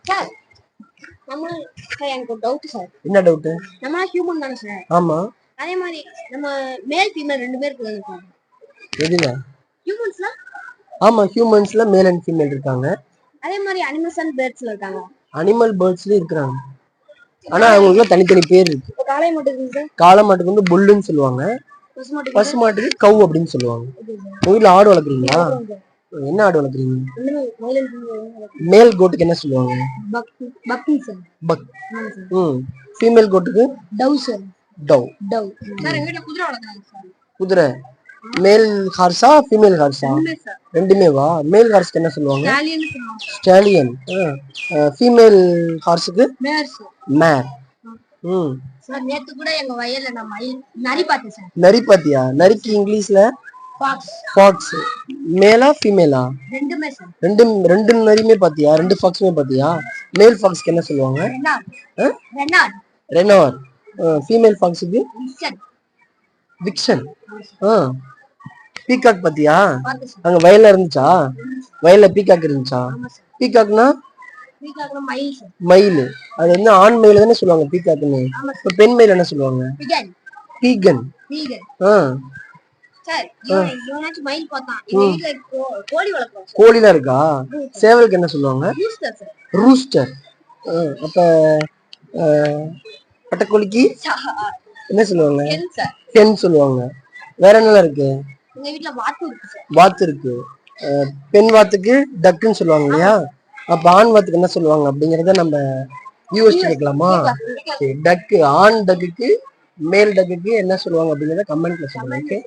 Sir நம்ம எனக்கு ஒரு டவுட் சார். என்ன டவுட்? நம்ம ஹியூமன் தானே சார்? ஆமா. அதே மாதிரி நம்ம மேல் ஃபீமேல் ரெண்டு பேர் இருக்காங்க சார். எதுல? ஹியூமன்ஸ்ல? ஆமா, ஹியூமன்ஸ்ல மேல் அண்ட் ஃபீமேல் இருக்காங்க. அதே மாதிரி அனிமல்ஸ் அண்ட் பேர்ட்ஸ்ல இருக்காங்க. அனிமல் பேர்ட்ஸ்ல இருக்காங்க. ஆனா அவங்களுக்கு தனித்தனி பேர் இருக்கு. காளை மாட்டுக்கு இருக்கு சார். காளை மாட்டுக்கு வந்து புல்லுன்னு சொல்லுவாங்க. பசு மாட்டுக்கு கவ் அப்படின்னு சொல்லுவாங்க. உங்க ஆடு வளர்க்குறீங்களா? என்ன ஆடு வளர்க்குறீங்க? மேல் கோட்டுக்கு என்ன சொல்லுவாங்க? பக். ஃபீமேல் கோட்டுக்கு doe sir. Doe. Doe sir. எங்க வீட்ல குதிரை வளர்க்குறாங்க சார். குதிரை மேல் ஹார்ஸா ஃபீமேல் ஹார்ஸா? ரெண்டுமேவா? மேல் ஹார்ஸ்க்கு என்ன சொல்லுவாங்க? ஸ்டாலியன். ஃபீமேல் ஹார்ஸ்க்கு மேர். சார் நேத்து கூட எங்க வயல்ல நான் நரி பார்த்தேன் சார். நரி பாத்தியா? நரிக்கு இங்கிலீஷ்ல ஃபாக்ஸ். மேலா ஃபீமேலா? ரெண்டுமே சார். ரெண்டு நரியுமே பாத்தியா? ரெண்டு ஃபாக்ஸுமே பாத்தியா? மேல் ஃபாக்ஸ்க்கு என்ன சொல்லுவாங்க? ரெனார். ஃபீமேல் ஃபாக்ஸ்க்கு விக்ஷன். பீகாக் பாத்தியா? அங்க வயல்ல இருந்துச்சா? வயல்ல பீகாக் இருந்துச்சா? பீகாக்னா மயில். அது வந்து ஆண் மயில் தானே சொல்லுவாங்க பீகாக்னு. இப்ப பெண் மயில் என்ன சொல்லுவாங்க? பீகன். கோழிலாம் இருக்கா? சேவலுக்கு என்ன சொல்லுவாங்க? ரூஸ்டர். அப்ப பட்டக்கோழிக்கு என்ன சொல்லுவாங்க? ஹென் சொல்லுவாங்க. வேற என்னலாம் இருக்கு? வாத்து இருக்கு. பெண் வாத்துக்கு டக்குன்னு சொல்லுவாங்க இல்லையா? அப்ப ஆண் வாத்துக்கு என்ன சொல்லுவாங்க அப்படிங்கறத நம்ம யோசிச்சு கேட்கலாமா? டக்கு, ஆண் டக்குக்கு மேல் டக்குக்கு என்ன சொல்லுவாங்க அப்படிங்கறத கமெண்ட்ல சொல்லுங்க.